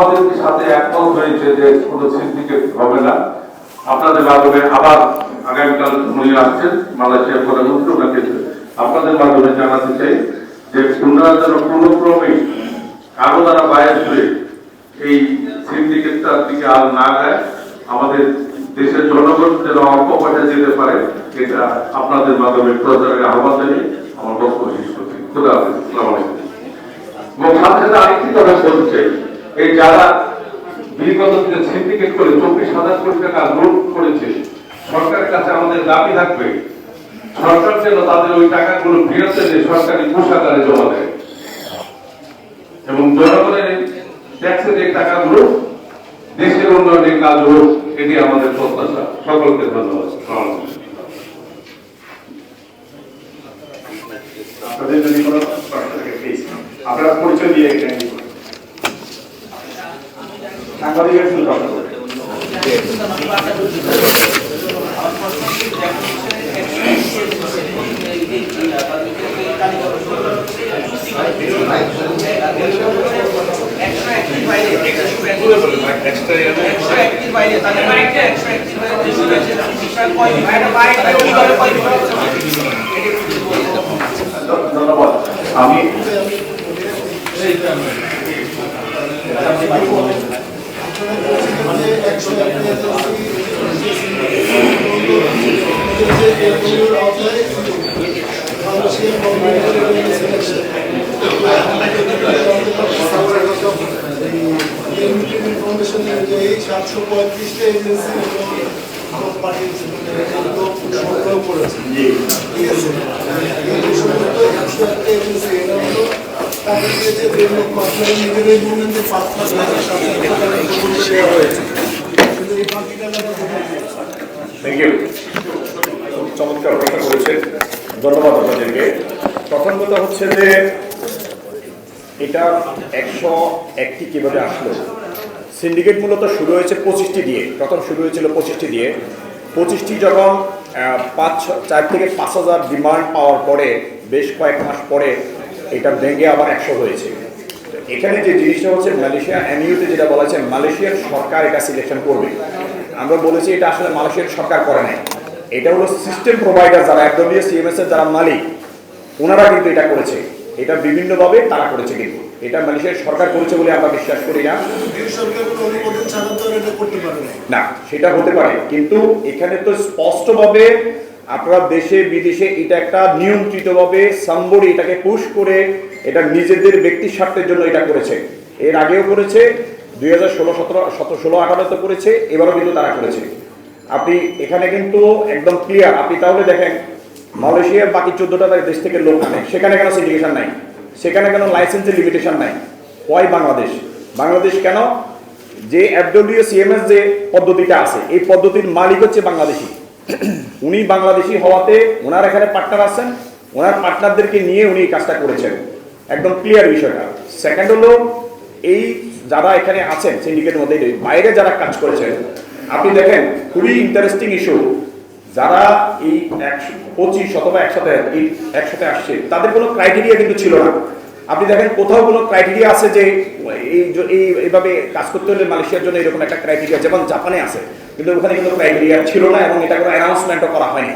আমাদের সাথে একমত হয়েছে যে কোনো সিন্ডিকেট হবে না। আপনাদের মাধ্যমে আবার আগামীকাল উনি আসছেন মালয়েশিয়ার প্রধানমন্ত্রী, ওনাকে আপনাদের মাধ্যমে জানাতে চাই যে ওনারা যেন কোনো ক্রমেই কারো দ্বারা বাইরে হয়ে এই সিন্ডিকেটটার দিকে আর না যায়, আমাদের দেশের জনগণ যেন অল্প পয়সা যেতে পারে, এটা আপনাদের মাধ্যমে প্রচারের আহ্বান জানিয়ে আমার বক্তব্য শেষ করছি। খুদা হাফেজ, আসসালামু আলাইকুম। এবং সাথে সাথে আরেকটি কথা বলতে চাই, এই যারা বিগত দিনে সিন্ডিকেট করে 24,000 কোটি টাকা লুট করেছে, সরকারের কাছে আমাদের দাবি থাকবে সরকার যেন তাদের ওই টাকাগুলো ফেরত এনে সরকারি কোষাগারে জমা দেয় এবং জনগণের ট্যাক্সের এই টাকাগুলো দেশের উন্নয়নের কাজ হোক, এটি আমাদের প্রত্যাশা। সকলকে ধন্যবাদ। আপনাদের যদি কোনো প্রশ্ন থাকে প্লিজ আপনারা পরিচয় দিয়ে সাংবাদিকের শুরু করতে হবে। ধন্যবাদ। আমি ইনফরমেশন অনুযায়ী 735টা এজেন্সি সংগ্রহ করেছে। ঠিক আছে, এই সমস্ত 101টা এজেন্সি এটা হলো তাদের যে 2 লক্ষ আপনারা নিজেরাই বললেন যে 5 লাখ টাকা 7 লাখ টাকা দেওয়া হয়েছে, কিন্তু এই বাকি টাকাটা কোথায়? থ্যাংক ইউ, খুব চমৎকার কথা বলেছেন, ধন্যবাদ আপনাদেরকে। প্রথম কথা হচ্ছে যে এটা 101টি কিভাবে আসলো। সিন্ডিকেট মূলত শুরু হয়েছে 25টি দিয়ে, প্রথম শুরু হয়েছিল 25টি দিয়ে। 25টি যখন 4 থেকে 5,000 ডিমান্ড পাওয়ার পরে বেশ কয়েক মাস পরে এটা ভেঙে আবার 100 হয়েছে। এখানে যে জিনিসটা হচ্ছে মালয়েশিয়া এমইউতে যেটা বলা হয়েছে মালয়েশিয়ার সরকার এটা সিলেকশন করবে, আমরা বলেছি এটা আসলে মালয়েশিয়ার সরকার করে নাই, এটা হলো সিস্টেম প্রোভাইডার যারা FWA-CMS এর যারা মালিক ওনারা কিন্তু এটা করেছে, এটা বিভিন্নভাবে তারা করেছে, কিন্তু এটা মালয়েশিয়ার সরকার করেছে বলে আমরা বিশ্বাস করি না। না, সেটা হতে পারে, কিন্তু এখানে তো স্পষ্টভাবে আপনারা দেশে বিদেশে এটা একটা নিয়ন্ত্রিতভাবে সামবডি এটাকে পুশ করে এটা নিজেদের ব্যক্তি স্বার্থের জন্য এটা করেছে। এর আগেও করেছে, 2016-17-18 করেছে, এবারও কিন্তু তারা করেছে। আপনি এখানে কিন্তু একদম ক্লিয়ার, আপনি তাহলে দেখেন মালয়েশিয়ার বাকি 14টা দেশ থেকে লোক আনে, সেখানে কেন সিন্ডিকেশন নাই, সেখানে কেন লাইসেন্সের লিমিটেশন নাই, হয় বাংলাদেশ কেন? যে FWA-CMS যে পদ্ধতিটা আছে এই পদ্ধতির মালিক হচ্ছে বাংলাদেশি, উনি বাংলাদেশি হওয়াতে ওনার এখানে পার্টনার আছেন, ওনার পার্টনারদেরকে নিয়ে উনি কাজটা করেছেন, একদম ক্লিয়ার বিষয়টা। সেকেন্ড হলো এই যারা এখানে আছেন সিন্ডিকেটের মধ্যে বাইরে যারা কাজ করেছেন, আপনি দেখেন খুবই ইন্টারেস্টিং ইস্যু, যারা এই 25 অথবা 100 আসছে তাদের কোনো ক্রাইটেরিয়া কিন্তু ছিল না। আপনি দেখেন কোথাও কোনো ক্রাইটেরিয়া আছে যে এইভাবে কাজ করতে হলে মালয়েশিয়ার জন্য এরকম একটা ক্রাইটেরিয়া যেমন জাপানে আছে, কিন্তু ওখানে কিন্তু ক্রাইটেরিয়া ছিল না এবং এটা কোনো অ্যানাউন্সমেন্টও করা হয়নি।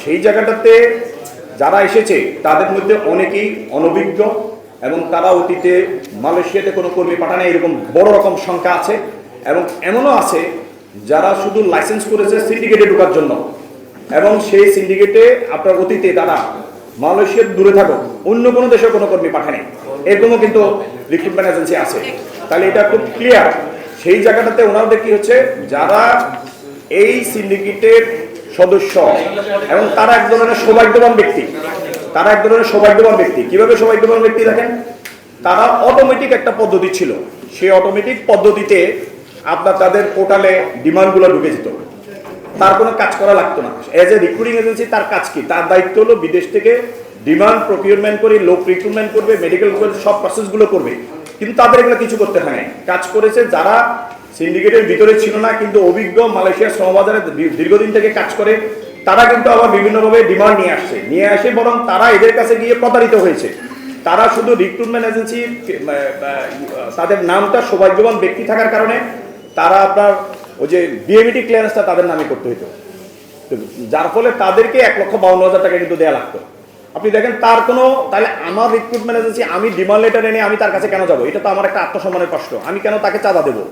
সেই জায়গাটাতে যারা এসেছে তাদের মধ্যে অনেকেই অনভিজ্ঞ এবং তারা অতীতে মালয়েশিয়াতে কোনো কর্মী পাঠানে এরকম বড় রকম সংখ্যা আছে, এবং এমনও আছে যারা শুধু লাইসেন্স করেছে সিন্ডিকেটে ঢোকার জন্য, এবং সেই সিন্ডিকেটে আপনার অতীতে তারা মালয়েশিয়ার দূরে থাকুক অন্য কোনো দেশের কোনো কর্মী পাঠানে, এরকমও কিন্তু রিক্রুটমেন্ট এজেন্সি আছে। তাহলে এটা খুব ক্লিয়ার। সেই জায়গাটাতে ওনাদের কি হচ্ছে, যারা এই সিন্ডিকেটের সদস্য এবং তারা এক ধরনের সৌভাগ্যবান ব্যক্তি, কিভাবে সৌভাগ্যবান ব্যক্তি দেখেন, তারা অটোমেটিক একটা পদ্ধতি ছিল, সেই অটোমেটিক পদ্ধতিতে আপনার তাদের পোর্টালে ডিমান্ডগুলো ঢুকে যেত, তার কোনো কাজ করা লাগতো না। এজ এ রিক্রুটিং এজেন্সি তার কাজ কি, তার দায়িত্ব হলো বিদেশ থেকে ডিমান্ড প্রকিউরমেন্ট করে লোক রিক্রুটমেন্ট করবে, মেডিকেল করে সব প্রসেসগুলো করবে, কিন্তু তাদের এগুলো কিছু করতে হয় না। কাজ করেছে যারা সিন্ডিকেটের ভিতরে ছিল না কিন্তু অভিজ্ঞ মালয়েশিয়ার শ্রমবাজারে দীর্ঘদিন থেকে কাজ করে, তারা কিন্তু আবার বিভিন্নভাবে ডিমান্ড নিয়ে আসে, বরং তারা এদের কাছে গিয়ে প্রতারিত হয়েছে। তারা শুধু রিক্রুটমেন্ট এজেন্সি, তাদের নামটা সৌভাগ্যবান ব্যক্তি থাকার কারণে তারা আপনার ওই যে বিএমইটি ক্লিয়ারেন্সটা তাদের নামে করতে হতো, যার ফলে তাদেরকে 1,52,000 টাকা কিন্তু দেওয়া লাগতো। আপনি দেখেন তার কোনো, তাহলে আমার রিক্রুটমেন্ট এজেন্সি আমি ডিমান্ড লেটার এনে আমি তার কাছে কেন যাবো? এটা তো আমার একটা আত্মসম্মানের প্রশ্ন। আমি কেন তাকে চাঁদা দেবো?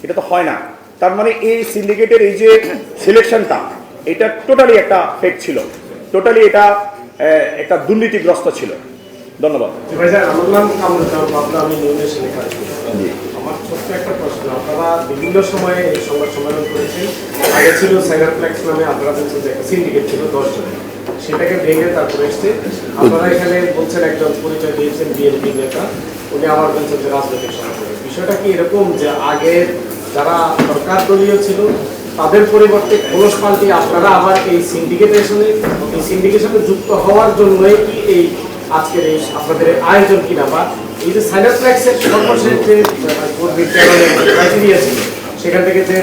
এটা তো হয় না। তার মানে এই সিন্ডিকেটের এই যে সিলেকশনটা, এটা টোটালি একটা ফেক ছিল, টোটালি এটা একটা দুর্নীতিগ্রস্ত ছিল। ধন্যবাদ। ভাইজান, আমার নাম কামরুল ইসলাম পাবনা, আমি নিউজে লেখা আছি। আমার ছোট্ট একটা প্রশ্ন, আপনারা বিভিন্ন সময়ে এই সংবাদ সম্মেলন করেছেন। আগে ছিল সাইনারপ্লেক্স নামে আপনারা বলছেন যে একটা সিন্ডিকেট ছিল 10 জনের, সেটাকে ভেঙে তারপরে এসছে। আপনারা এখানে বলছেন একজন পরিচয় দিয়েছেন বিএনপি নেতা, উনি আবার বলছেন যে রাজনৈতিক সংগঠন। বিষয়টা কি এরকম যে আগে যারা সরকার দলীয় ছিল তাদের পরিবর্তে খোলস পাল্টে আপনারা আবার এই সিন্ডিকেশনে যুক্ত হওয়ার জন্যই কি এই আজকের এই আপনাদের আয়োজন কিনা, বা এই যে সাইনারপ্লেক্সের সর্বশেষ যে ক্রাইটেরিয়া ছিল সেখান থেকে যে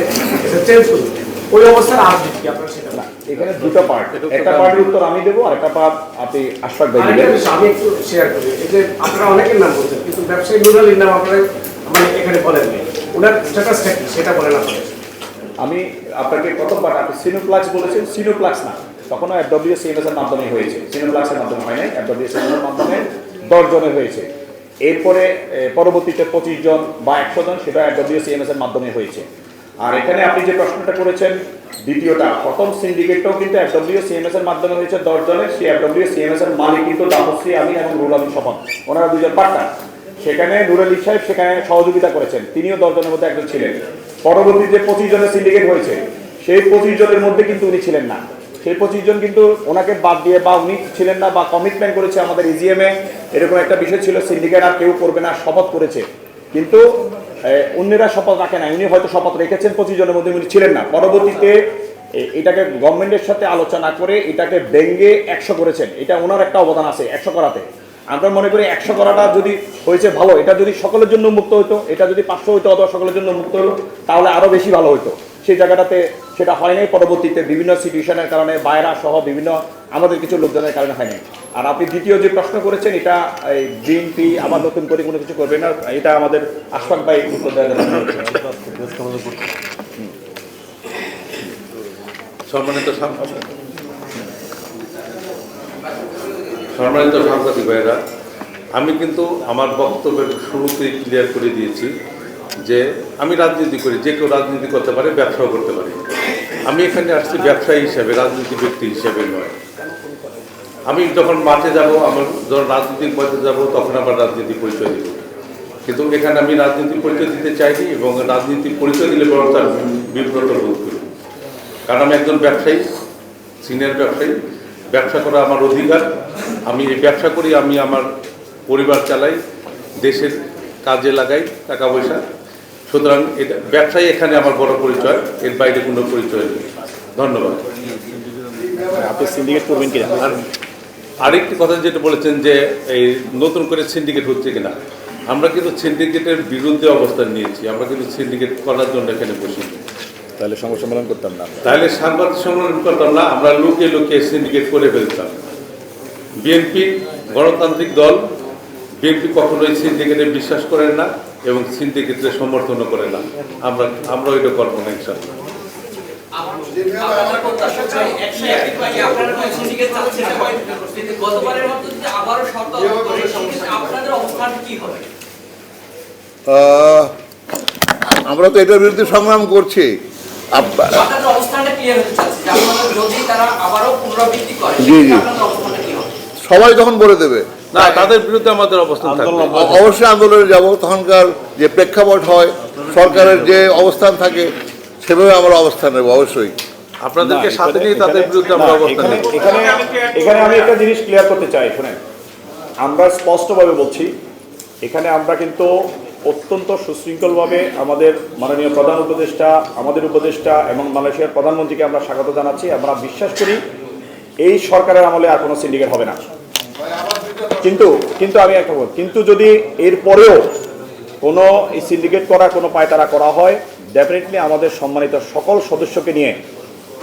চেঞ্জ করুন, ওই অবস্থার আপডেট কি আপনারা সেটা? এখানে দুটো পার্ট, একটা পার্টের উত্তর আমি দেবো আর একটা পার্ট আপনি আশফাক ভাই দিবেন। আমি একটু শেয়ার করি। এই যে আপনারা অনেকের নাম বলছেন, কিন্তু ব্যবসায়ী নুরালির নাম আপনারা মানে এখানে বলেন নাই, ওনার স্ট্যাটাসটা কি সেটা বলেন আপনারা। আমি আপনাকে প্রথমবার আপনি সিনোপ্লাক্স বলেছেন, সিনোপ্লাক্স না, তখনও FWCMS এর মাধ্যমে হয়েছে, সিনোপ্লাক্সের মাধ্যমে হয় নাই, FWCMS এর মাধ্যমে 10 জনের হয়েছে। এরপরে পরবর্তীতে 25 জন বা 100 জন, সেটা FWCMS এর মাধ্যমে হয়েছে। আর এখানে আপনি যে প্রশ্নটা করেছেন দ্বিতীয়টা, প্রথম সিন্ডিকেটটাও কিন্তু FWCMS এর মাধ্যমে হয়েছে 10 জনের। সেই FWCMS এর মালিক কিন্তু দাপশ্রী, আমি এবং রুহুল আমিন স্বপন, ওনারা দুজন পার্টনার। সেখানে নুর আলী সাহেব সেখানে সহযোগিতা করেছেন, তিনিও 10 জনের মধ্যে একজন ছিলেন। পরবর্তী যে 25 জনের সিন্ডিকেট হয়েছে, সেই 25 জনের মধ্যে কিন্তু উনি ছিলেন না। সেই 25 জন কিন্তু ওনাকে বাদ দিয়ে, বা উনি ছিলেন না, বা কমিটমেন্ট করেছে আমাদের ইজিএমে, এরকম একটা বিষয় ছিল সিন্ডিকেট আর কেউ করবে না, শপথ করেছে। কিন্তু অন্যরা শপথ রাখে না, উনি হয়তো শপথ রেখেছেন, 25 জনের মধ্যে উনি ছিলেন না। পরবর্তীতে এটাকে গভর্নমেন্টের সাথে আলোচনা করে এটাকে ভেঙে 100 করেছেন। এটা ওনার একটা অবদান আছে 100 করাতে। আমরা মনে করি 100 করাটা যদি হয়েছে ভালো, এটা যদি সকলের জন্য মুক্ত হইতো, এটা যদি 500 হইতো অথবা সকলের জন্য মুক্ত হলো, তাহলে আরো বেশি ভালো হইতো। সেই জায়গাটাতে সেটা হয় নাই, পরবর্তীতে বিভিন্ন সিচুয়েশনের কারণে, বাইরা সহ বিভিন্ন আমাদের কিছু লোকজনের কারণে হয় নাই। আর আপনি দ্বিতীয় যে প্রশ্ন করেছেন, এটা বিএনপি আবার নতুন করে কোনো কিছু করবে না, এটা আমাদের আশফাক ভাই উত্তর দেওয়ার জন্য। সম্মানিত সাংবাদিক ভাইরা, আমি কিন্তু আমার বক্তব্যের শুরুতেই ক্লিয়ার করে দিয়েছি যে আমি রাজনীতি করি, যে কেউ রাজনীতি করতে পারে, ব্যবসাও করতে পারে। আমি এখানে আসছি ব্যবসায়ী হিসেবে, রাজনীতি ব্যক্তি হিসেবে নয়। আমি যখন মাঠে যাব, আমার যখন রাজনীতির পথে যাব, তখন আবার রাজনীতি পরিচয় দিব। কিন্তু এখানে আমি রাজনীতির পরিচয় দিতে চাইনি, এবং রাজনীতির পরিচয় দিলে বরং তার বিব্রত বোধ করি। কারণ আমি একজন ব্যবসায়ী, সিনিয়র ব্যবসায়ী, ব্যবসা করা আমার অধিকার। আমি এই ব্যবসা করি, আমি আমার পরিবার চালাই, দেশের কাজে লাগাই টাকা পয়সা। সুতরাং এটা ব্যবসায়ী এখানে আমার বড় পরিচয়, এর বাইরে কোনো পরিচয় নেই। ধন্যবাদ। আপনি সিন্ডিকেট করবেন কিনা? আর আরেকটি কথা যেটা বলেছেন যে এই নতুন করে সিন্ডিকেট হচ্ছে কিনা, আমরা কিন্তু সিন্ডিকেটের বিরুদ্ধে অবস্থান নিয়েছি। আমরা কিন্তু সিন্ডিকেট করার জন্য এখানে বসিনি। তাহলে সংবাদ সম্মেলন করতাম না, তাহলে সাংবাদিক সম্মেলন করতাম না, আমরা লুকিয়ে লুকিয়ে সিন্ডিকেট করে ফেলতাম। বিএনপি গণতান্ত্রিক দল, বিএনপি কখনোই সিন্ডিকেটে বিশ্বাস করেন না এবং সিন্ডিকেটে সমর্থনও করে না। আমরা ওইটা করবো না ইনশাআল্লাহ। আমরা তো এটার বিরুদ্ধে সংগ্রাম করছি। জি জি, সবাই তখন বলে দেবে না, তাদের বিরুদ্ধে আমাদের অবস্থান থাকবে। অবশ্যই আন্দোলনে যাব। তখনকার যে প্রেক্ষাপট হয়, সরকারের যে অবস্থান থাকে, সেভাবে আমরা অবস্থান নেব অবশ্যই। আপনাদেরকে সাথে নিয়ে তাদের বিরুদ্ধে আমরা অবস্থান নেব। এখানে আমি একটা জিনিস ক্লিয়ার করতে চাই, শুনেন, আমরা স্পষ্টভাবে বলছি, এখানে আমরা কিন্তু অত্যন্ত সুশৃঙ্খলভাবে আমাদের মাননীয় প্রধান উপদেষ্টা, আমাদের উপদেষ্টা এবং মালয়েশিয়ার প্রধানমন্ত্রীকে আমরা স্বাগত জানাচ্ছি। আমরা বিশ্বাস করি এই সরকারের আমলে আর কোনো সিন্ডিকেট হবে না। কিন্তু আমি একটা বল, কিন্তু যদি এরপরেও কোনো এই সিন্ডিকেট করা কোনো পায়তারা করা হয়, ডেফিনেটলি আমাদের সম্মানিত সকল সদস্যকে নিয়ে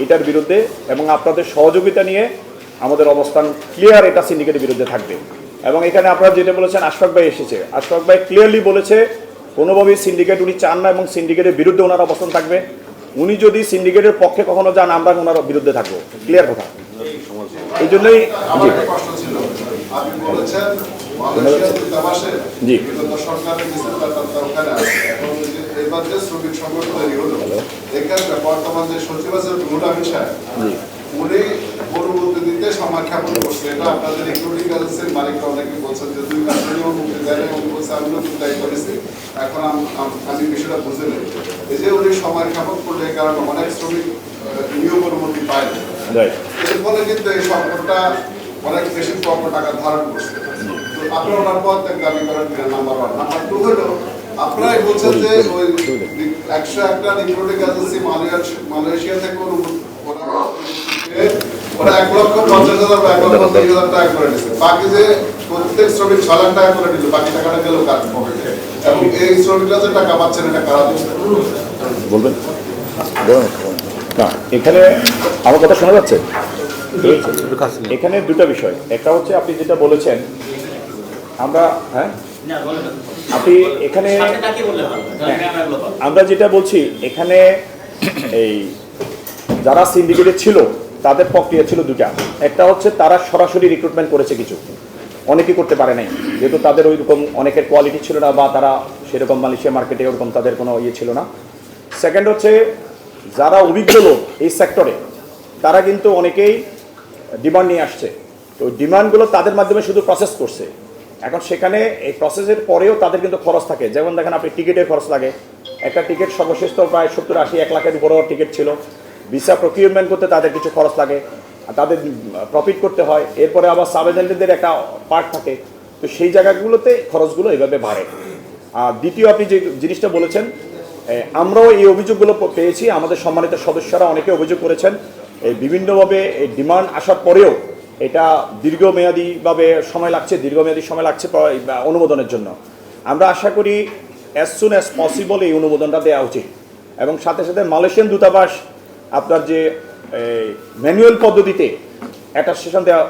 এটার বিরুদ্ধে এবং আপনাদের সহযোগিতা নিয়ে আমাদের অবস্থান ক্লিয়ার, এটা সিন্ডিকেটের বিরুদ্ধে থাকবে। এবং এখানে আপনারা যেটা বলেছেন আশফাক ভাই এসেছে, আশফাক ভাই ক্লিয়ারলি বলেছে কোনোভাবেই সিন্ডিকেট উনি চান না এবং সিন্ডিকেটের বিরুদ্ধে ওনার অবস্থান থাকবে। উনি যদি সিন্ডিকেটের পক্ষে কখনো যান আমরা ওনার বিরুদ্ধে থাকবো, ক্লিয়ার কথা। এই জন্যই আমার একটা প্রশ্ন ছিল, আপনি বলেছেন মালয়েশিয়া দূতাবাসে জি। বিগত সরকারের কিছু তার ওখানে আছে। এখন যে এবার যে শ্রমিক সংগঠন তৈরি হলো, এখানে বর্তমান যে সচিব আছে রুহুল আমিন সাহেব, উনি পরবর্তী দিতে সময় খ্যাপন করছে। এটা আপনাদের রিক্রুটিং এজেন্সির মালিকরা অনেকে বলছেন যে 2 কাজ মিনিমাম মুক্তি দেয় না, উনি বলছে আমি নতুন দায়ী করেছি, এখন আমি বিষয়টা বুঝে নেই। এই যে উনি সময় খ্যাপন করলে এই কারণে অনেক শ্রমিক নিয়োগ অনুমতি পায় না। এর ফলে কিন্তু এই সংকটটা অনেক বেশি প্রকট আকার ধারণ করছে। তো আপনারা ওনার পদ ত্যাগ দাবি করেন নাম্বার 1। নাম্বার 2 হলো আপনারাই বলছেন যে ওই 101টা রিক্রুটিং এজেন্সি মালয়েশিয়া থেকে ওরা 1,50,000 বা 1,50,000 টাকা করে নিচ্ছে। বাকি যে প্রত্যেক শ্রমিক 6 লাখ টাকা করে নিল, বাকি টাকাটা গেল কার পকেটে? এবং এই শ্রমিকরা যে টাকা পাচ্ছেন এটা কারা দিচ্ছে? বলবেন না, এখানে আমার কথা শোনা যাচ্ছে? এখানে দুটো বিষয়, একটা হচ্ছে আপনি যেটা বলেছেন আমরা আপনি এখানে আমরা যেটা বলছি এখানে এই যারা সিন্ডিকেটে ছিল তাদের প্রক্রিয়া ছিল দুটা। একটা হচ্ছে তারা সরাসরি রিক্রুটমেন্ট করেছে, কিছু অনেকেই করতে পারে নাই, যেহেতু তাদের ওইরকম অনেকের কোয়ালিটি ছিল না বা তারা সেরকম মালয়েশিয়া মার্কেটে ওরকম তাদের কোনো ইয়ে ছিল না। সেকেন্ড হচ্ছে যারা অভিজ্ঞ লোক এই সেক্টরে তারা কিন্তু অনেকেই ডিমান্ড নিয়ে আসছে, তো ওই ডিমান্ডগুলো তাদের মাধ্যমে শুধু প্রসেস করছে। এখন সেখানে এই প্রসেসের পরেও তাদের কিন্তু খরচ থাকে, যেমন দেখেন আপনি টিকিটের খরচ লাগে, একটা টিকিট সর্বশেষ তো প্রায় 70-80 1 লাখের উপরেও টিকিট ছিল। ভিসা প্রকিউরমেন্ট করতে তাদের কিছু খরচ লাগে, তাদের প্রফিট করতে হয়, এরপরে আবার সাব এজেন্টদের একটা পার্ট থাকে, তো সেই জায়গাগুলোতে খরচগুলো এইভাবে বাড়ে। আর দ্বিতীয় আপনি যে জিনিসটা বলেছেন, আমরাও এই অভিযোগগুলো পেয়েছি, আমাদের সম্মানিত সদস্যরা অনেকে অভিযোগ করেছেন এই বিভিন্নভাবে এই ডিমান্ড আসার পরেও এটা দীর্ঘমেয়াদীভাবে সময় লাগছে, অনুমোদনের জন্য। আমরা আশা করি অ্যাজ সুন অ্যাজ পসিবল এই অনুমোদনটা দেওয়া উচিত। এবং সাথে সাথে মালয়েশিয়ান দূতাবাস আপনার যে ম্যানুয়াল পদ্ধতিতে অ্যাটাস্টেশন দেওয়া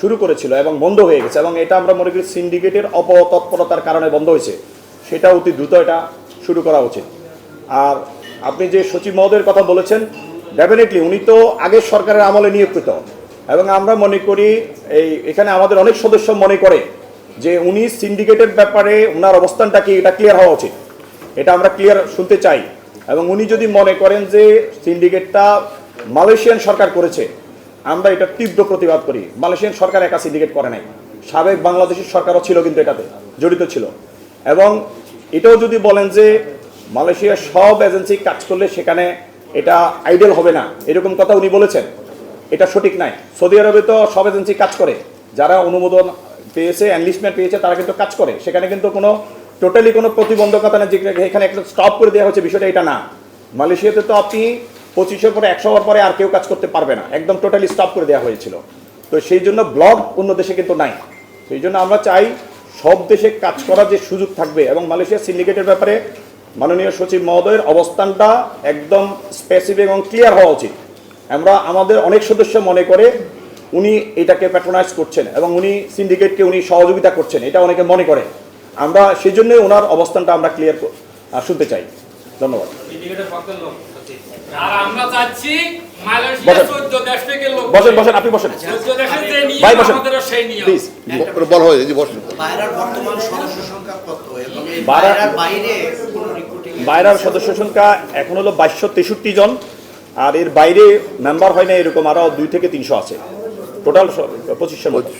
শুরু করেছিল এবং বন্ধ হয়ে গেছে, এবং এটা আমরা মনে করি সিন্ডিকেটের অপতৎপরতার কারণে বন্ধ হয়েছে, সেটা অতি দ্রুত এটা শুরু করা উচিত। আর আপনি যে সচিব মহোদয়ের কথা বলেছেন, ডেফিনেটলি উনি তো আগের সরকারের আমলে নিয়োগকৃত, এবং আমরা মনে করি এখানে আমাদের অনেক সদস্য মনে করে যে উনি সিন্ডিকেটের ব্যাপারে ওনার অবস্থানটা কি এটা ক্লিয়ার হওয়া উচিত, এটা আমরা ক্লিয়ার শুনতে চাই। এবং উনি যদি মনে করেন যে সিন্ডিকেটটা মালয়েশিয়ান সরকার করেছে, আমরা এটা তীব্র প্রতিবাদ করি। মালয়েশিয়ান সরকার একা সিন্ডিকেট করে নাই, সাবেক বাংলাদেশের সরকারও ছিল কিন্তু এটাতে জড়িত ছিল। এবং এটাও যদি বলেন যে মালয়েশিয়ার সব এজেন্সি কাজ করলে সেখানে এটা আইডিয়াল হবে না, এরকম কথা উনি বলেছেন, এটা সঠিক নাই। সৌদি আরবে তো সব এজেন্সি কাজ করে, যারা অনুমোদন পেয়েছে, এনলিস্টমেন্ট পেয়েছে, তারা কিন্তু কাজ করে, সেখানে কিন্তু কোনো টোটালি কোনো প্রতিবন্ধকতা নেই যে এখানে একটা স্টপ করে দেওয়া হচ্ছে, বিষয়টা এটা না। মালয়েশিয়াতে তো আপনি 25-এর পরে 100 হওয়ার পরে আর কেউ কাজ করতে পারবে না, একদম টোটালি স্টপ করে দেওয়া হয়েছিল। তো সেই জন্য ব্লক অন্য দেশে কিন্তু নাই, সেই জন্য আমরা চাই সব দেশে কাজ করার যে সুযোগ থাকবে। এবং মালয়েশিয়ার সিন্ডিকেটের ব্যাপারে মাননীয় সচিব মহোদয়ের অবস্থানটা একদম স্পেসিফিক এবং ক্লিয়ার হওয়া উচিত। আমরা আমাদের অনেক সদস্য মনে করে উনি এটাকে প্যাট্রোনাইজ করছেন এবং উনি সিন্ডিকেটকে উনি সহযোগিতা করছেন, এটা অনেকে মনে করে। আমরা সেই জন্যই ওনার অবস্থানটা আমরা ক্লিয়ার শুনতে চাই। ধন্যবাদ। আর আমরা চাচ্ছি মালয়েশিয়া 14 দেশ থেকে লোক বসেন আপনি বসেন 14 দেশের যে নিয়ম ভাই বসেন আমাদেরও সেই নিয়ম। প্লিজ বলা হয়েছে যে বসেন। বাইরের বর্তমান সদস্য সংখ্যা কত এবং এই বাইরের বাইরে কোন রিক্রুটিং বাইরের সদস্য সংখ্যা এখন হলো 2263 জন, আর এর বাইরে মেম্বার হয় না এরকম আরো 2 থেকে 300 আছে, টোটাল 2500 মতো।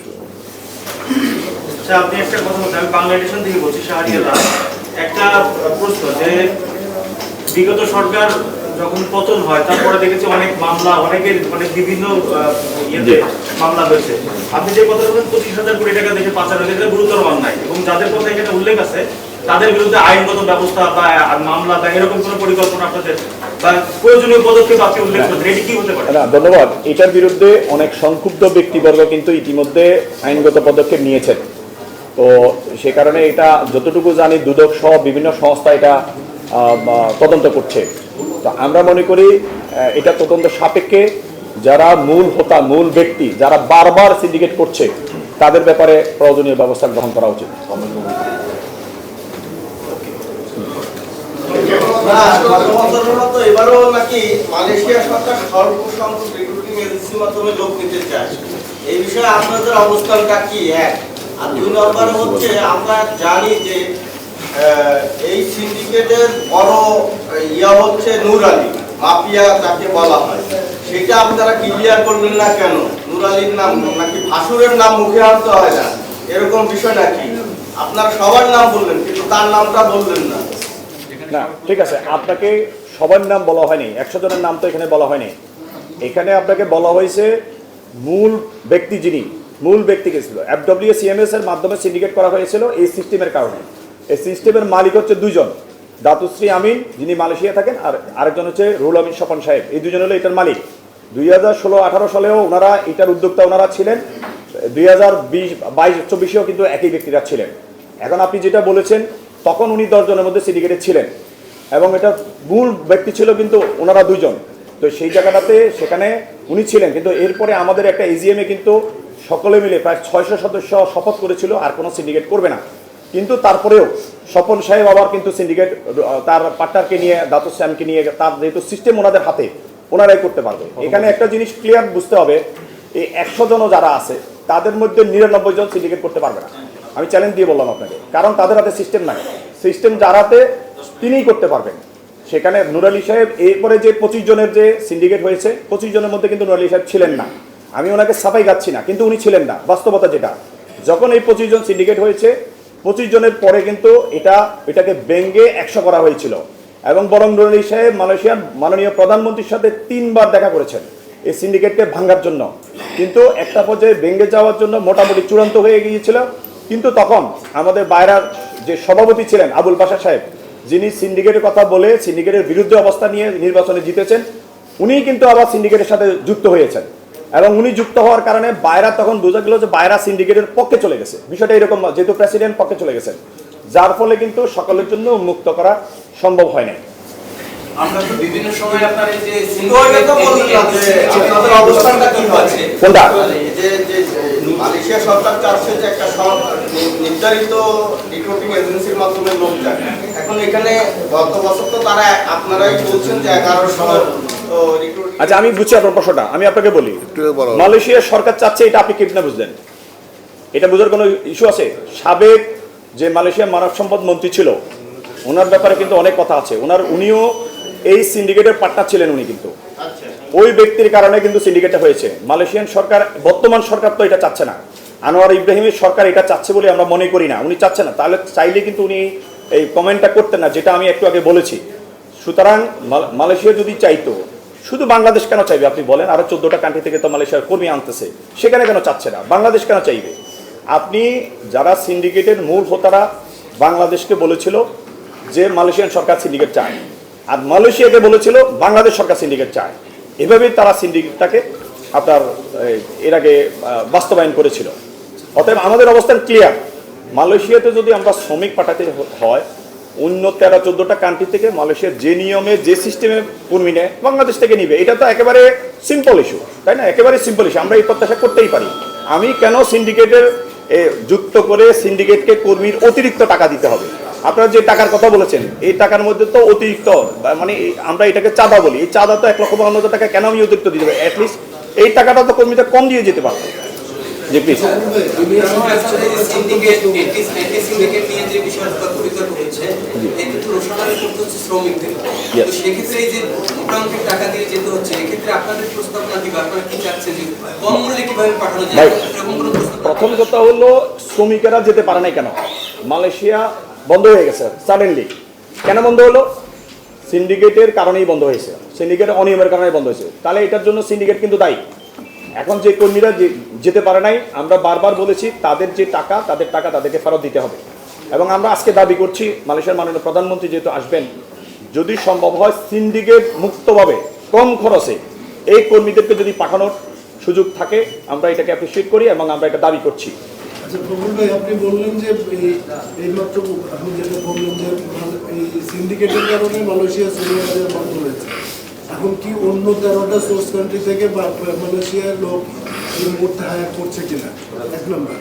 আচ্ছা, আপনি একটা কথা বলছেন, আমি বাংলাদেশ থেকে বলছি শাহরিয়ারা, একটা প্রশ্ন যে বিগত সরকার যখন পতন হয় তারপরে দেখেছি অনেক মামলা, অনেকের মানে বিভিন্ন ইয়েতে মামলা হয়েছে। আপনি যে কথা বলেন 25,000 কোটি টাকা দেশে পাচার হয়েছে, এটা গুরুতর অন্যায়, এবং যাদের কথা এখানে উল্লেখ আছে তাদের বিরুদ্ধে আইনগত ব্যবস্থা বা মামলা বা এরকম কোনো পরিকল্পনা আপনাদের বা প্রয়োজনীয় পদক্ষেপ আপনি উল্লেখ করছেন, এটি কি হতে পারে? না, ধন্যবাদ। এটার বিরুদ্ধে অনেক সংক্ষুব্ধ ব্যক্তিবর্গ কিন্তু ইতিমধ্যে আইনগত পদক্ষেপ নিয়েছেন। তো সে কারণে এটা যতটুকু জানি দুদক সহ বিভিন্ন সংস্থা এটা তদন্ত করছে। তো আমরা মনে করি এটা তদন্ত সাপেক্ষে যারা মূল ব্যক্তি, যারা বারবার সিন্ডিকেট করছে তাদের ব্যাপারে প্রয়োজনীয় ব্যবস্থা গ্রহণ করা উচিত। এবারও নাকি মালয়েশিয়া সরকার স্বল্প সংখ্যক রিক্রুটিং এজেন্সির মাধ্যমে লোক নিতে চায়, এই বিষয়ে আপনাদের অবস্থানটা কি? এক আর দুই নম্বর হচ্ছে, আমরা জানি যে এই সিন্ডিকেটের বড় ইয়া হচ্ছে নূর আলী মাফিয়া যাকে বলা হয়, সেটা আপনারা ক্লিয়ার করলেন না কেন? নূর আলীর নাম নাকি ভাসুরের নাম মুখে আনতে হয় না, এরকম বিষয় নাকি? আপনারা সবার নাম বললেন কিন্তু তার নামটা বললেন না। না, ঠিক আছে, আপনাকে সবার নাম বলা হয়নি, 100 জনের নাম তো এখানে বলা হয়নি। এখানে আপনাকে বলা হয়েছে মূল ব্যক্তি, যিনি মূল ব্যক্তি গেছিল FWCMS এর মাধ্যমে সিন্ডিকেট করা হয়েছিল এই সিস্টেমের কারণে। এই সিস্টেমের মালিক হচ্ছে দুজন, দাতুশ্রী আমিন যিনি মালয়েশিয়া থাকেন, আর আরেকজন হচ্ছে রুহুল আমিন স্বপন সাহেব। এই দুজন হলো এটার মালিক। 2016-18 সালেও ওনারা এটার উদ্যোক্তা ওনারা ছিলেন, 2020-22-24-এও কিন্তু একই ব্যক্তিরা ছিলেন। এখন আপনি যেটা বলেছেন, তখন উনি 10 জনের মধ্যে সিন্ডিকেটে ছিলেন এবং এটা মূল ব্যক্তি ছিল কিন্তু ওনারা দুজন। তো সেই জায়গাটাতে সেখানে উনি ছিলেন, কিন্তু এরপরে আমাদের একটা এজিএমে কিন্তু সকলে মিলে প্রায় 600 সদস্য শপথ করেছিল আর কোনো সিন্ডিকেট করবে না। কিন্তু তারপরেও স্বপন সাহেব আবার কিন্তু সিন্ডিকেট তার পার্টনারকে নিয়ে, দাতু শ্যামকে নিয়ে, তার যেহেতু সিস্টেম ওনাদের হাতে, ওনারাই করতে পারবে। এখানে একটা জিনিস ক্লিয়ার বুঝতে হবে, এই 100 জনও যারা আছে তাদের মধ্যে 99 জন সিন্ডিকেট করতে পারবে না। আমি চ্যালেঞ্জ দিয়ে বললাম আপনাকে, কারণ তাদের হাতে সিস্টেম নাই। সিস্টেম যার হাতে তিনিই করতে পারবেন। সেখানে নূর আলী সাহেব, এরপরে যে 25 জনের যে সিন্ডিকেট হয়েছে, 25 জনের মধ্যে কিন্তু নূর আলী সাহেব ছিলেন না। আমি ওনাকে সাফাই গাচ্ছি না, কিন্তু উনি ছিলেন না। বাস্তবতা যেটা, যখন এই 25 জন সিন্ডিকেট হয়েছে, 25 জনের পরে কিন্তু এটাকে ভেঙে 100 করা হয়েছিল এবং বরং নূর আলী সাহেব মালয়েশিয়ার মাননীয় প্রধানমন্ত্রীর সাথে 3 বার দেখা করেছেন এই সিন্ডিকেটকে ভাঙার জন্য। কিন্তু একটা পর্যায়ে ভেঙে যাওয়ার জন্য মোটামুটি চূড়ান্ত হয়ে গিয়েছিল। কিন্তু তখন আমাদের বাইরার যে সভাপতি ছিলেন আবুল বাশা সাহেব, যিনি সিন্ডিকেটের কথা বলে সিন্ডিকেটের বিরুদ্ধে অবস্থা নিয়ে নির্বাচনে জিতেছেন, উনি কিন্তু আবার সিন্ডিকেটের সাথে যুক্ত হয়েছেন এবং উনি যুক্ত হওয়ার কারণে বাইরা তখন বোঝা গেল যে বাইরা সিন্ডিকেটের পক্ষে চলে গেছে। বিষয়টা এরকম, যেহেতু প্রেসিডেন্ট পক্ষে চলে গেছেন, যার ফলে কিন্তু সকলের জন্য উন্মুক্ত করা সম্ভব হয় না। আমরা তো বিভিন্ন সময় আপনার এই যে সিন্ডিকেট তো বললেন যে আপনাদের অবস্থানটা কি হচ্ছে, কোনটা যে মালয়েশিয়া সরকার চাচ্ছে যে একটা নির্ধারিত রিক্রুটিং এজেন্সির মাধ্যমে লোক যায়। এখন এখানে গত বছর তো তারা আপনারাই বলছেন যে 1100 রিক্রুটিং। আচ্ছা, আমি বুঝছি আপনার প্রশ্নটা, আমি আপনাকে বলি। মালয়েশিয়া সরকার চাচ্ছে, এটা আপনি কিভাবে বুঝলেন? এটা বোঝার কোনো ইস্যু আছে? সাবেক যে মালয়েশিয়ার মানব সম্পদ মন্ত্রী ছিল, ওনার ব্যাপারে কিন্তু অনেক কথা আছে। উনিও এই সিন্ডিকেটের পার্টনার ছিলেন উনি, কিন্তু ওই ব্যক্তির কারণে কিন্তু সিন্ডিকেটটা হয়েছে। মালয়েশিয়ান সরকার, বর্তমান সরকার তো এটা চাচ্ছে না। আনোয়ার ইব্রাহিমের সরকার এটা চাচ্ছে বলে আমরা মনে করি না। উনি চাচ্ছে না, তাহলে চাইলে কিন্তু উনি এই কমেন্টটা করতেন না, যেটা আমি একটু আগে বলেছি। সুতরাং মালয়েশিয়া যদি চাইতো, শুধু বাংলাদেশ কেন চাইবে আপনি বলেন? আরো 14টা কান্ট্রি থেকে তো মালয়েশিয়ার কর্মী আনতেছে, সেখানে কেন চাচ্ছে না? বাংলাদেশ কেন চাইবে? আপনি যারা সিন্ডিকেটের মূল হোতারা বাংলাদেশকে বলেছিল যে মালয়েশিয়ান সরকার সিন্ডিকেট চায়, আর মালয়েশিয়াকে বলেছিল বাংলাদেশ সরকার সিন্ডিকেট চায়। এভাবেই তারা সিন্ডিকেটটাকে আপনার এর আগে বাস্তবায়ন করেছিল। অতএব আমাদের অবস্থান ক্লিয়ার। মালয়েশিয়াতে যদি আমরা শ্রমিক পাঠাতে হয়, অন্য 13-14টা কান্ট্রি থেকে মালয়েশিয়ার যে নিয়মে, যে সিস্টেমে কর্মী নেয়, বাংলাদেশ থেকে নিবে। এটা তো একেবারে সিম্পল ইস্যু, তাই না? একেবারে সিম্পল ইস্যু, আমরা এই প্রত্যাশা করতেই পারি। আমি কেন সিন্ডিকেটের যুক্ত করে সিন্ডিকেটকে কর্মীর অতিরিক্ত টাকা দিতে হবে? আপনারা যে টাকার কথা বলেছেন, এই টাকার মধ্যে তো অতিরিক্ত, মানে আমরা এটাকে চাঁদা বলি, এই চাঁদা তো 1,52,000 টাকা কেন আমি অতিরিক্ত দিতে হবে? অ্যাটলিস্ট এই টাকাটা তো কর্মীদের কম দিয়ে যেতে পারবে। জি প্লিজ। সিন্ডিকেট নিয়ে যে বিষয়টা বিতর্ক হচ্ছে, এতে তো রোশনারি করতে হচ্ছে শ্রমিকদের। তো সেক্ষেত্রে এই যে মোটামুটি টাকা দিয়ে যেতে হচ্ছে, এক্ষেত্রে আপনাদের প্রস্তাবনা কি, আপনারা কি চাচ্ছেন যে কম মূল্যে কিভাবে পাঠানো যায়? এরকম কোনো প্রস্তাব? প্রথম কথা হলো, শ্রমিকেরা যেতে পারে নাই কেন? মালয়েশিয়া বন্ধ হয়ে গেছে সাডেনলি। কেন বন্ধ হলো? সিন্ডিকেটের কারণেই বন্ধ হয়েছে, সিন্ডিকেটের অনিয়মের কারণেই বন্ধ হয়েছে। তাহলে এটার জন্য সিন্ডিকেট কিন্তু দায়ী। এখন যে কর্মীরা যেতে পারে নাই, আমরা বারবার বলেছি তাদের যে টাকা, তাদের টাকা তাদেরকে ফেরত দিতে হবে। এবং আমরা আজকে দাবি করছি, মালয়েশিয়ার মাননীয় প্রধানমন্ত্রী যেহেতু আসবেন, যদি সম্ভব হয় সিন্ডিকেট মুক্তভাবে কম খরচে এই কর্মীদেরকে যদি পাঠানোর সুযোগ থাকে, আমরা এটাকে অ্যাপ্রিসিয়েট করি এবং আমরা এটা দাবি করছি। আচ্ছা প্রফুল ভাই, আপনি বললেন যে এইমাত্র আপনি যেটা বললেন যে এই সিন্ডিকেটের কারণে মালয়েশিয়া শ্রমিকদের বন্ধ হয়েছে। এখন কি অন্য 13টা সোর্স কান্ট্রি থেকে মালয়েশিয়ার লোক এই মুহূর্তে হায়ার করছে কিনা, 1 নম্বর।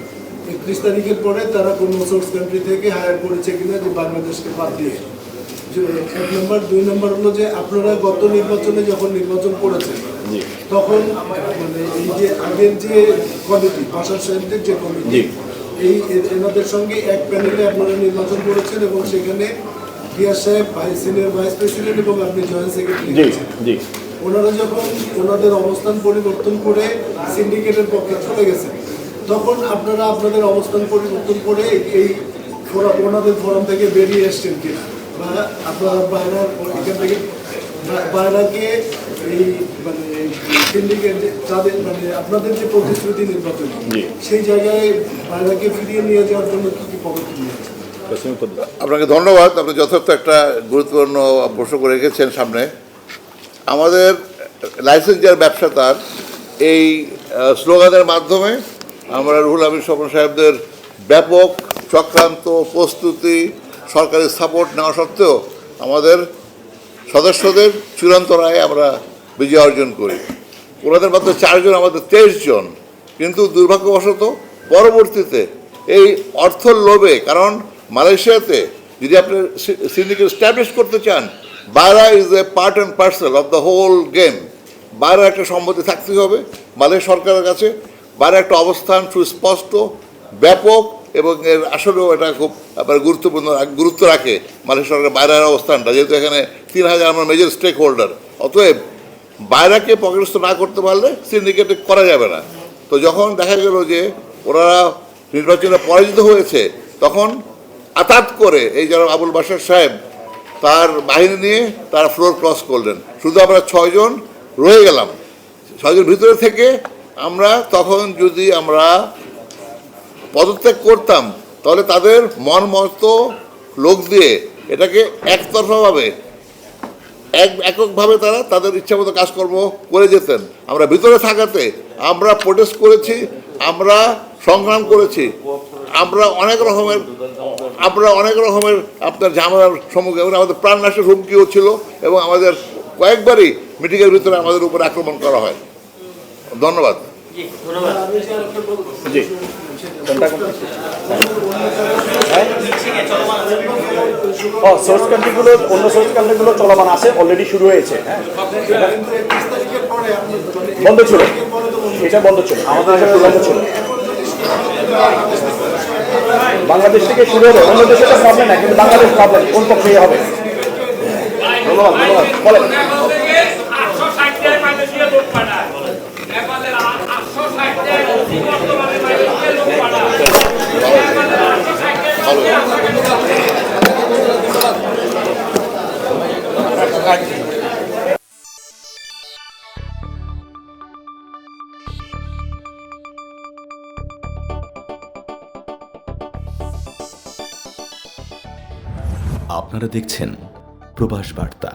31 তারিখের পরে তারা কোনো সোর্স কান্ট্রি থেকে হায়ার করেছে কিনা, যে বাংলাদেশকে বাদ দিয়ে, 1 নম্বর। 2 নম্বর হলো যে আপনারা গত নির্বাচনে যখন নির্বাচন করেছেন তখন মানে এই যে আগের যে কমিটি, ভাষা সাহিত্যের যে কমিটি, এই এনাদের সঙ্গে এক প্যানেলে আপনারা নির্বাচন করেছেন এবং সেখানে গিয়াস সাহেব সিনিয়র ভাইস প্রেসিডেন্ট এবং আপনি জয়েন্ট সেক্রেটারি। ওনারা যখন ওনাদের অবস্থান পরিবর্তন করে সিন্ডিকেটের পক্ষে চলে গেছেন, তখন আপনারা আপনাদের অবস্থান পরিবর্তন করে এই ওনাদের ফোরাম থেকে বেরিয়ে এসছেন কিনা, বা আপনারা বাইরের এখান থেকে বাইরাকে এই মানে সিন্ডিকেট তাদের মানে আপনাদের যে প্রতিশ্রুতি নির্বাচনী, সেই জায়গায় বাইরাকে ফিরিয়ে নিয়ে যাওয়ার জন্য কী কী পদক্ষেপ নিয়েছেন? আপনাকে ধন্যবাদ। আপনি যথার্থ একটা গুরুত্বপূর্ণ প্রশ্ন করে রেখেছেন সামনে। আমাদের লাইসেন্স যার ব্যবসা তার এই স্লোগানের মাধ্যমে আমরা রুহুল আমিন স্বপন সাহেবদের ব্যাপক চক্রান্ত প্রস্তুতি সরকারি সাপোর্ট নেওয়া সত্ত্বেও আমাদের সদস্যদের চূড়ান্ত রায়ে আমরা বিজয় অর্জন করি। ওনাদের মাত্র 4 জন, আমাদের 23 জন। কিন্তু দুর্ভাগ্যবশত পরবর্তীতে এই অর্থর লোভে, কারণ মালয়েশিয়াতে যদি আপনি সিন্ডিকেট এস্টাবলিশ করতে চান, বাইরা is a part and parcel of the whole game. বাইরে একটা সম্মতি থাকতে হবে মালয়েশিয়া সরকারের কাছে। বাইরে একটা অবস্থান সুস্পষ্ট, ব্যাপক, এবং এর আসলেও এটা খুব গুরুত্বপূর্ণ গুরুত্ব রাখে মালয়েশিয়া সরকারের বাইরের অবস্থানটা, যেহেতু এখানে 3000 আমরা মেজর স্টেক হোল্ডার। অতএব বাইরাকে পকেটস্থ না করতে পারলে সিন্ডিকেট করা যাবে না। তো যখন দেখা গেল যে ওনারা নির্বাচনে পরাজিত হয়েছে, তখন আতাত করে এই যারা আবুল বাশার সাহেব তার বাহিনী নিয়ে তারা ফ্লোর ক্রস করলেন। শুধু আমরা 6 জন রয়ে গেলাম। 6 জন ভিতরে থেকে আমরা তখন যদি আমরা পদত্যাগ করতাম, তাহলে তাদের মন মতো লোক দিয়ে এটাকে একতরফাভাবে এককভাবে তারা তাদের ইচ্ছামতো কাজকর্ম করে যেতেন। আমরা ভিতরে থাকাতে আমরা প্রোটেস্ট করেছি, আমরা সংগ্রাম করেছি, আমরা অনেক রকমের আপনার ঝামেলার সম্মুখীন, এবং আমাদের প্রাণনাশের হুমকিও ছিল, এবং আমাদের কয়েকবারই মিটিংয়ের ভিতরে আমাদের উপর আক্রমণ করা হয়। ধন্যবাদ। জি, সোর্স কান্ট্রিগুলো, অন্য সোর্স কান্ট্রিগুলো চলমান আছে, অলরেডি শুরু হয়েছে। হ্যাঁ, বন্ধ ছিল, এটা বন্ধ ছিল, আমাদের বন্ধ ছিল। বাংলাদেশ থেকে শুরু হবে, অন্য দেশে তো প্রবলেম নাই, কিন্তু বাংলাদেশ প্রবলেম কোন পক্ষে হবে? ধন্যবাদ, ধন্যবাদ। বলেন। আপনারা দেখছেন প্রবাস বার্তা।